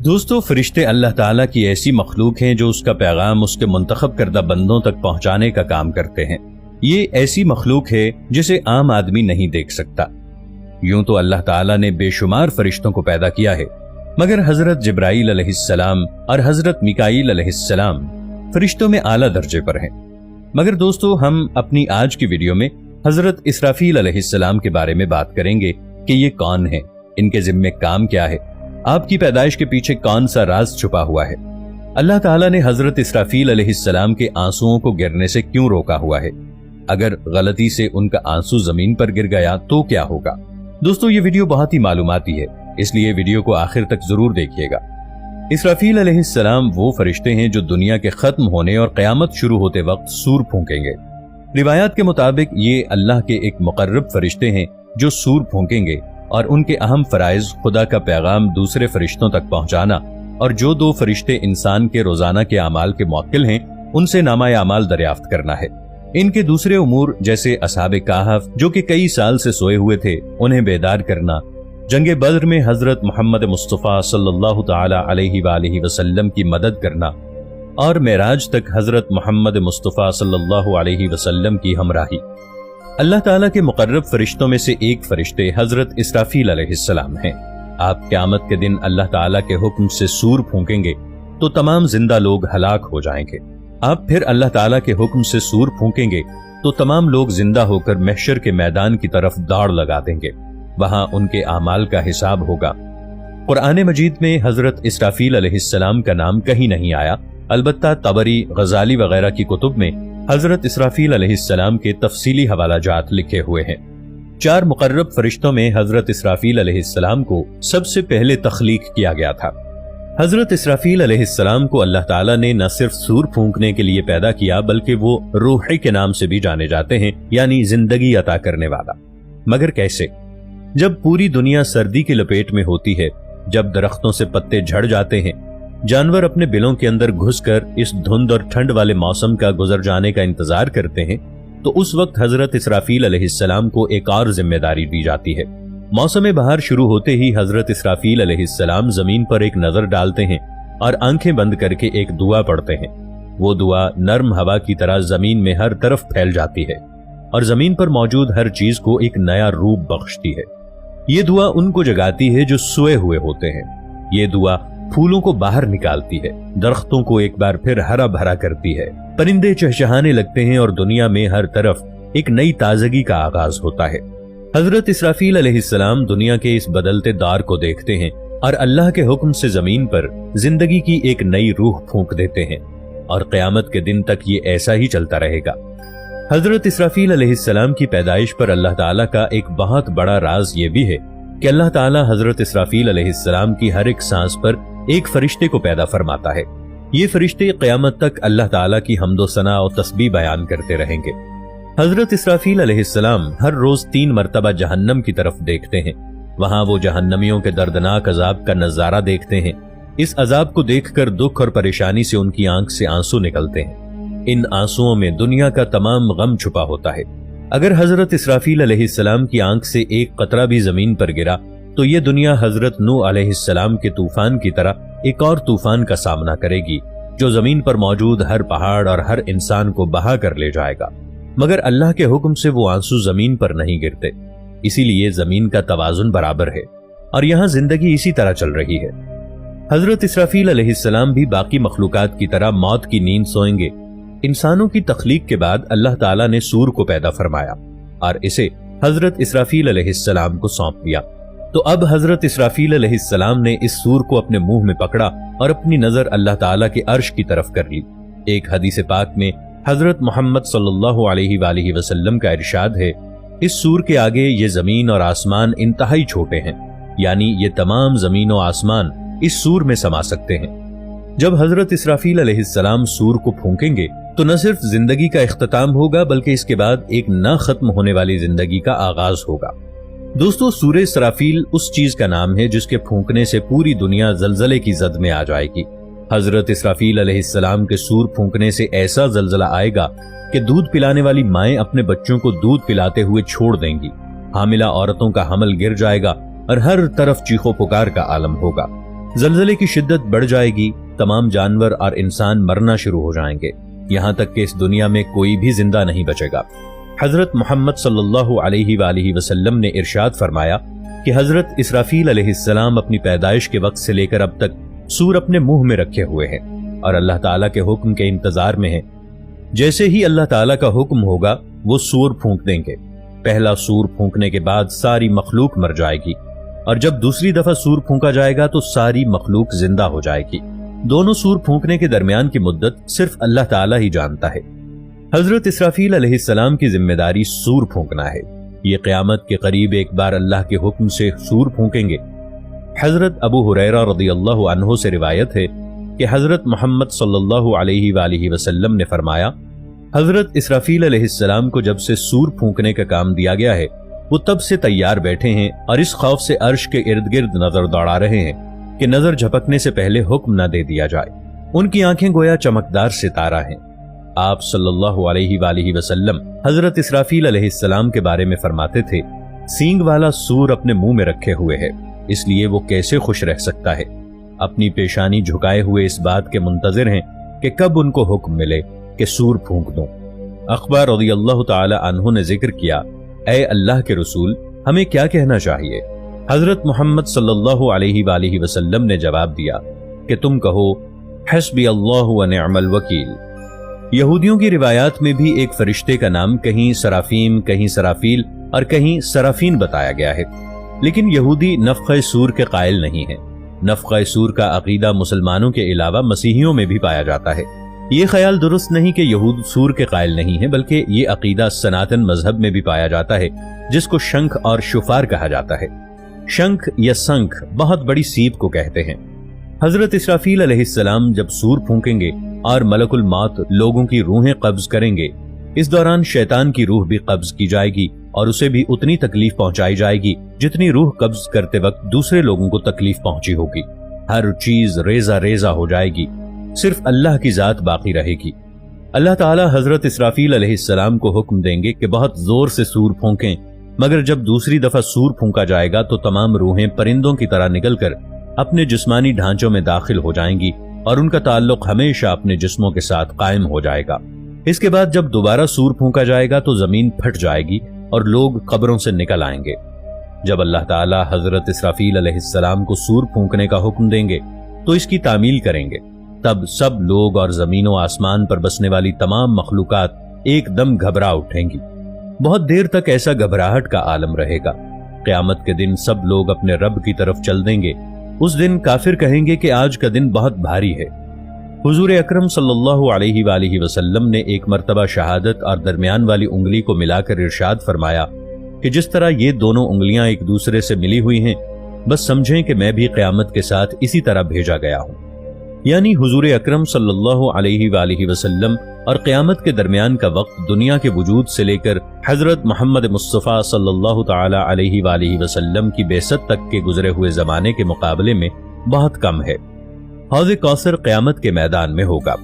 دوستو، فرشتے اللہ تعالیٰ کی ایسی مخلوق ہیں جو اس کا پیغام اس کے منتخب کردہ بندوں تک پہنچانے کا کام کرتے ہیں۔ یہ ایسی مخلوق ہے جسے عام آدمی نہیں دیکھ سکتا۔ یوں تو اللہ تعالیٰ نے بے شمار فرشتوں کو پیدا کیا ہے، مگر حضرت جبرائیل علیہ السلام اور حضرت میکائیل علیہ السلام فرشتوں میں اعلیٰ درجے پر ہیں۔ مگر دوستو، ہم اپنی آج کی ویڈیو میں حضرت اسرافیل علیہ السلام کے بارے میں بات کریں گے کہ یہ کون ہیں، ان کے ذمہ کام کیا ہے، آپ کی پیدائش کے پیچھے کون سا راز چھپا ہوا ہے، اللہ تعالیٰ نے حضرت اسرافیل علیہ السلام کے آنسوؤں کو گرنے سے کیوں روکا ہوا ہے، اگر غلطی سے ان کا آنسو زمین پر گر گیا تو کیا ہوگا۔ دوستو، یہ ویڈیو بہت ہی معلوماتی ہے، اس لیے ویڈیو کو آخر تک ضرور دیکھیے گا۔ اسرافیل علیہ السلام وہ فرشتے ہیں جو دنیا کے ختم ہونے اور قیامت شروع ہوتے وقت سور پھونکیں گے۔ روایات کے مطابق یہ اللہ کے ایک مقرب فرشتے ہیں جو سور پھونکیں گے، اور ان کے اہم فرائض خدا کا پیغام دوسرے فرشتوں تک پہنچانا، اور جو دو فرشتے انسان کے روزانہ کے اعمال کے موکل ہیں ان سے نامہ اعمال دریافت کرنا ہے۔ ان کے دوسرے امور جیسے اصحاب کہف جو کہ کئی سال سے سوئے ہوئے تھے انہیں بیدار کرنا، جنگ بدر میں حضرت محمد مصطفیٰ صلی اللہ تعالی علیہ وآلہ وسلم کی مدد کرنا، اور معراج تک حضرت محمد مصطفیٰ صلی اللہ علیہ وسلم کی ہمراہی۔ اللہ تعالیٰ کے مقرب فرشتوں میں سے ایک فرشتے حضرت اسرافیل علیہ السلام ہیں۔ آپ قیامت کے دن اللہ تعالیٰ کے حکم سے سور پھونکیں گے تو تمام زندہ لوگ ہلاک ہو جائیں گے۔ آپ پھر اللہ تعالیٰ کے حکم سے سور پھونکیں گے تو تمام لوگ زندہ ہو کر محشر کے میدان کی طرف دوڑ لگا دیں گے، وہاں ان کے اعمال کا حساب ہوگا۔ قرآن مجید میں حضرت اسرافیل علیہ السلام کا نام کہیں نہیں آیا، البتہ طبری، غزالی وغیرہ کی کتب میں حضرت اسرافیل علیہ السلام کے تفصیلی حوالہ جات لکھے ہوئے ہیں۔ 4 مقرب فرشتوں میں حضرت اسرافیل علیہ السلام کو سب سے پہلے تخلیق کیا گیا تھا۔ حضرت اسرافیل علیہ السلام کو اللہ تعالیٰ نے نہ صرف سور پھونکنے کے لیے پیدا کیا بلکہ وہ روحی کے نام سے بھی جانے جاتے ہیں، یعنی زندگی عطا کرنے والا۔ مگر کیسے؟ جب پوری دنیا سردی کی لپیٹ میں ہوتی ہے، جب درختوں سے پتے جھڑ جاتے ہیں، جانور اپنے بلوں کے اندر گھس کر اس دھند اور ٹھنڈ والے موسم کا گزر جانے کا انتظار کرتے ہیں، تو اس وقت حضرت اسرافیل علیہ السلام کو ایک اور ذمہ داری دی جاتی ہے۔ موسم بہار شروع ہوتے ہی حضرت اسرافیل علیہ السلام زمین پر ایک نظر ڈالتے ہیں اور آنکھیں بند کر کے ایک دعا پڑھتے ہیں۔ وہ دعا نرم ہوا کی طرح زمین میں ہر طرف پھیل جاتی ہے اور زمین پر موجود ہر چیز کو ایک نیا روپ بخشتی ہے۔ یہ دعا ان کو جگاتی ہے جو سوئے ہوئے ہوتے ہیں۔ یہ دعا پھولوں کو باہر نکالتی ہے، درختوں کو ایک بار پھر ہرا بھرا کرتی ہے، پرندے چہچہانے لگتے ہیں اور دنیا میں ہر طرف ایک نئی تازگی کا آغاز ہوتا ہے۔ حضرت اسرافیل علیہ السلام دنیا کے اس بدلتے دار کو دیکھتے ہیں اور اللہ کے حکم سے زمین پر زندگی کی ایک نئی روح پھونک دیتے ہیں، اور قیامت کے دن تک یہ ایسا ہی چلتا رہے گا۔ حضرت اسرافیل علیہ السلام کی پیدائش پر اللہ تعالیٰ کا ایک بہت بڑا راز یہ بھی ہے کہ اللہ تعالیٰ حضرت اسرافیل علیہ السلام کی ہر ایک سانس پر ایک فرشتے کو پیدا فرماتا ہے۔ یہ فرشتے قیامت تک اللہ تعالیٰ کی حمد و ثنا اور تسبیح بیان کرتے رہیں گے۔ حضرت اسرافیل علیہ السلام ہر روز 3 مرتبہ جہنم کی طرف دیکھتے ہیں، وہاں وہ جہنمیوں کے دردناک عذاب کا نظارہ دیکھتے ہیں۔ اس عذاب کو دیکھ کر دکھ اور پریشانی سے ان کی آنکھ سے آنسو نکلتے ہیں۔ ان آنسوؤں میں دنیا کا تمام غم چھپا ہوتا ہے۔ اگر حضرت اسرافیل علیہ السلام کی آنکھ سے ایک قطرہ بھی زمین پر گرا تو یہ دنیا حضرت نوح علیہ السلام کے طوفان کی طرح ایک اور طوفان کا سامنا کرے گی جو زمین پر موجود ہر پہاڑ اور ہر انسان کو بہا کر لے جائے گا۔ مگر اللہ کے حکم سے وہ آنسو زمین پر نہیں گرتے، اسی لیے زمین کا توازن برابر ہے اور یہاں زندگی اسی طرح چل رہی ہے۔ حضرت اسرافیل علیہ السلام بھی باقی مخلوقات کی طرح موت کی نیند سوئیں گے۔ انسانوں کی تخلیق کے بعد اللہ تعالیٰ نے سور کو پیدا فرمایا اور اسے حضرت اسرافیل علیہ السلام کو سونپ دیا۔ تو اب حضرت اسرافیل علیہ السلام نے اس سور کو اپنے منہ میں پکڑا اور اپنی نظر اللہ تعالیٰ کے عرش کی طرف کر لی۔ ایک حدیث پاک میں حضرت محمد صلی اللہ علیہ وآلہ وسلم کا ارشاد ہے، اس سور کے آگے یہ زمین اور آسمان انتہائی چھوٹے ہیں، یعنی یہ تمام زمین و آسمان اس سور میں سما سکتے ہیں۔ جب حضرت اسرافیل علیہ السلام سور کو پھونکیں گے تو نہ صرف زندگی کا اختتام ہوگا بلکہ اس کے بعد ایک نہ ختم ہونے والی زندگی کا آغاز ہوگا۔ دوستو، سورہ اسرافیل اس چیز کا نام ہے جس کے پھونکنے سے پوری دنیا زلزلے کی زد میں آ جائے گی۔ حضرت اسرافیل علیہ السلام کے سور پھونکنے سے ایسا زلزلہ آئے گا کہ دودھ پلانے والی مائیں اپنے بچوں کو دودھ پلاتے ہوئے چھوڑ دیں گی، حاملہ عورتوں کا حمل گر جائے گا اور ہر طرف چیخو پکار کا عالم ہوگا۔ زلزلے کی شدت بڑھ جائے گی، تمام جانور اور انسان مرنا شروع ہو جائیں گے، یہاں تک کہ اس دنیا میں کوئی بھی زندہ نہیں بچے گا۔ حضرت محمد صلی اللہ علیہ وآلہ وسلم نے ارشاد فرمایا کہ حضرت اسرافیل علیہ السلام اپنی پیدائش کے وقت سے لے کر اب تک سور اپنے منہ میں رکھے ہوئے ہیں اور اللہ تعالیٰ کے حکم کے انتظار میں ہیں۔ جیسے ہی اللہ تعالیٰ کا حکم ہوگا وہ سور پھونک دیں گے۔ پہلا سور پھونکنے کے بعد ساری مخلوق مر جائے گی، اور جب دوسری دفعہ سور پھونکا جائے گا تو ساری مخلوق زندہ ہو جائے گی۔ دونوں سور پھونکنے کے درمیان کی مدت صرف اللہ تعالیٰ ہی جانتا ہے۔ حضرت اسرافیل علیہ السلام کی ذمہ داری سور پھونکنا ہے۔ یہ قیامت کے قریب ایک بار اللہ کے حکم سے سور پھونکیں گے۔ حضرت ابو ہریرہ رضی اللہ عنہ سے روایت ہے کہ حضرت محمد صلی اللہ علیہ وآلہ وسلم نے فرمایا، حضرت اسرافیل علیہ السلام کو جب سے سور پھونکنے کا کام دیا گیا ہے وہ تب سے تیار بیٹھے ہیں اور اس خوف سے عرش کے ارد گرد نظر دوڑا رہے ہیں کہ نظر جھپکنے سے پہلے حکم نہ دے دیا جائے۔ ان کی آنکھیں گویا چمکدار ستارہ ہیں۔ آپ صلی اللہ علیہ وآلہ وسلم حضرت اسرافیل علیہ السلام کے بارے میں فرماتے تھے، سینگ والا سور اپنے منہ میں رکھے ہوئے ہے، اس لیے وہ کیسے خوش رہ سکتا ہے۔ اپنی پیشانی جھکائے ہوئے اس بات کے منتظر ہیں کہ کب ان کو حکم ملے کہ سور پھونک دوں۔ عقبہ رضی اللہ تعالی عنہ نے ذکر کیا، اے اللہ کے رسول، ہمیں کیا کہنا چاہیے؟ حضرت محمد صلی اللہ علیہ وآلہ وسلم نے جواب دیا کہ تم کہو، حسبی اللہ ونعم الوکیل۔ یہودیوں کی روایات میں بھی ایک فرشتے کا نام کہیں سرافیم، کہیں سرافیل اور کہیں سرافین بتایا گیا ہے، لیکن یہودی نفخہ سور کے قائل نہیں ہیں۔ نفخہ سور کا عقیدہ مسلمانوں کے علاوہ مسیحیوں میں بھی پایا جاتا ہے۔ یہ خیال درست نہیں کہ یہود سور کے قائل نہیں ہیں، بلکہ یہ عقیدہ سناتن مذہب میں بھی پایا جاتا ہے، جس کو شنکھ اور شفار کہا جاتا ہے۔ شنکھ یا سنکھ بہت بڑی سیپ کو کہتے ہیں۔ حضرت اسرافیل علیہ السلام جب سور پھونکیں گے اور ملک الموت لوگوں کی روحیں قبض کریں گے، اس دوران شیطان کی روح بھی قبض کی جائے گی اور اسے بھی اتنی تکلیف پہنچائی جائے گی جتنی روح قبض کرتے وقت دوسرے لوگوں کو تکلیف پہنچی ہوگی۔ ہر چیز ریزہ ریزہ ہو جائے گی، صرف اللہ کی ذات باقی رہے گی۔ اللہ تعالی حضرت اسرافیل علیہ السلام کو حکم دیں گے کہ بہت زور سے سور پھونکیں، مگر جب دوسری دفعہ سور پھونکا جائے گا تو تمام روحیں پرندوں کی طرح نکل کر اپنے جسمانی ڈھانچوں میں داخل ہو جائیں گی اور ان کا تعلق ہمیشہ اپنے جسموں کے ساتھ قائم ہو جائے گا۔ اس کے بعد جب دوبارہ سور پھونکا جائے گا تو زمین پھٹ جائے گی اور لوگ قبروں سے نکل آئیں گے۔ جب اللہ تعالی حضرت اسرافیل علیہ السلام کو سور پھونکنے کا حکم دیں گے تو اس کی تعمیل کریں گے، تب سب لوگ اور زمین و آسمان پر بسنے والی تمام مخلوقات ایک دم گھبرا اٹھیں گی۔ بہت دیر تک ایسا گھبراہٹ کا عالم رہے گا۔ قیامت کے دن سب لوگ اپنے رب کی طرف چل دیں گے۔ اس دن کافر کہیں گے کہ آج کا دن بہت بھاری ہے۔ حضور اکرم صلی اللہ علیہ وآلہ وسلم نے ایک مرتبہ شہادت اور درمیان والی انگلی کو ملا کر ارشاد فرمایا کہ جس طرح یہ دونوں انگلیاں ایک دوسرے سے ملی ہوئی ہیں، بس سمجھیں کہ میں بھی قیامت کے ساتھ اسی طرح بھیجا گیا ہوں۔ یعنی حضور اکرم صلی اللہ علیہ وآلہ وسلم اور قیامت کے درمیان کا وقت دنیا کے وجود سے لے کر حضرت محمد مصطفیٰ صلی اللہ تعالی علیہ وآلہ وسلم کی بعثت تک کے گزرے ہوئے زمانے کے مقابلے میں بہت کم ہے۔ حوض کوثر قیامت کے میدان میں ہوگا۔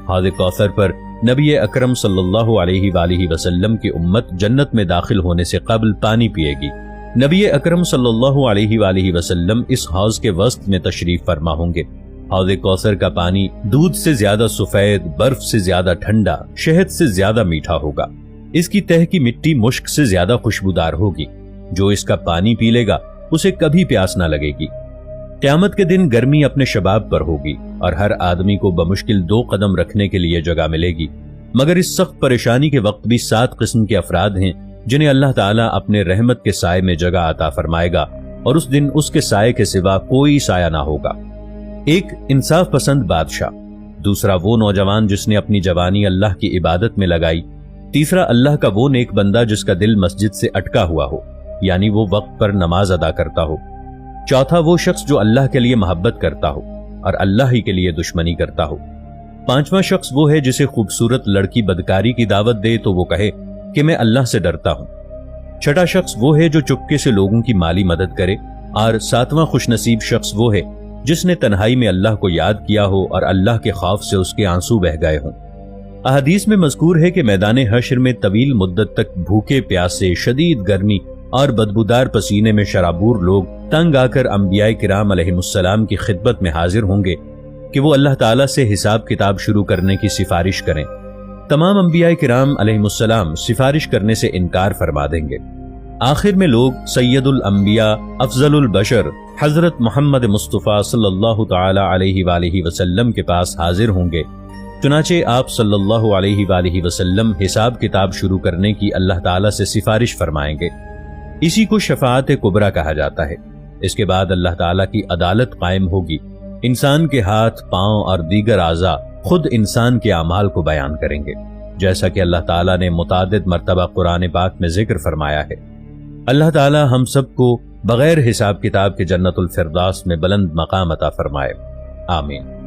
حوض کوثر پر نبی اکرم صلی اللہ علیہ وآلہ وسلم کی امت جنت میں داخل ہونے سے قبل پانی پیے گی۔ نبی اکرم صلی اللہ علیہ وآلہ وسلم اس حوض کے وسط میں تشریف فرما ہوں گے۔ حوض کوثر کا پانی دودھ سے زیادہ سفید، برف سے زیادہ ٹھنڈا، شہد سے زیادہ میٹھا ہوگا۔ اس کی تہ کی مٹی مشک سے زیادہ خوشبودار ہوگی۔ جو اس کا پانی پی لے گا اسے کبھی پیاس نہ لگے گی۔ قیامت کے دن گرمی اپنے شباب پر ہوگی اور ہر آدمی کو بمشکل 2 قدم رکھنے کے لیے جگہ ملے گی، مگر اس سخت پریشانی کے وقت بھی 7 قسم کے افراد ہیں جنہیں اللہ تعالیٰ اپنے رحمت کے سائے میں جگہ عطا فرمائے گا، اور اس دن اس کے سائے کے سوا کوئی سایہ نہ ہوگا۔ ایک انصاف پسند بادشاہ، دوسرا وہ نوجوان جس نے اپنی جوانی اللہ کی عبادت میں لگائی، تیسرا اللہ کا وہ نیک بندہ جس کا دل مسجد سے اٹکا ہوا ہو، یعنی وہ وقت پر نماز ادا کرتا ہو، چوتھا وہ شخص جو اللہ کے لیے محبت کرتا ہو اور اللہ ہی کے لیے دشمنی کرتا ہو، پانچواں شخص وہ ہے جسے خوبصورت لڑکی بدکاری کی دعوت دے تو وہ کہے کہ میں اللہ سے ڈرتا ہوں، چھٹا شخص وہ ہے جو چپکے سے لوگوں کی مالی مدد کرے، اور ساتواں خوش نصیب شخص وہ ہے جس نے تنہائی میں اللہ کو یاد کیا ہو اور اللہ کے خوف سے اس کے آنسو بہہ گئے ہوں۔ احادیث میں مذکور ہے کہ میدان حشر میں طویل مدت تک بھوکے پیاسے، شدید گرمی اور بدبودار پسینے میں شرابور لوگ تنگ آ کر انبیاء کرام علیہ السلام کی خدمت میں حاضر ہوں گے کہ وہ اللہ تعالیٰ سے حساب کتاب شروع کرنے کی سفارش کریں۔ تمام انبیاء کرام علیہ السلام سفارش کرنے سے انکار فرما دیں گے۔ آخر میں لوگ سید الانبیاء افضل البشر حضرت محمد مصطفیٰ صلی اللہ تعالی علیہ وآلہ وسلم کے پاس حاضر ہوں گے۔ چنانچہ آپ صلی اللہ علیہ وآلہ وسلم حساب کتاب شروع کرنے کی اللہ تعالیٰ سے سفارش فرمائیں گے۔ اسی کو شفاعت کبریٰ کہا جاتا ہے۔ اس کے بعد اللہ تعالیٰ کی عدالت قائم ہوگی۔ انسان کے ہاتھ، پاؤں اور دیگر اعضاء خود انسان کے اعمال کو بیان کریں گے، جیسا کہ اللہ تعالیٰ نے متعدد مرتبہ قرآن پاک میں ذکر فرمایا ہے۔ اللہ تعالیٰ ہم سب کو بغیر حساب کتاب کے جنت الفردوس میں بلند مقام عطا فرمائے، آمین۔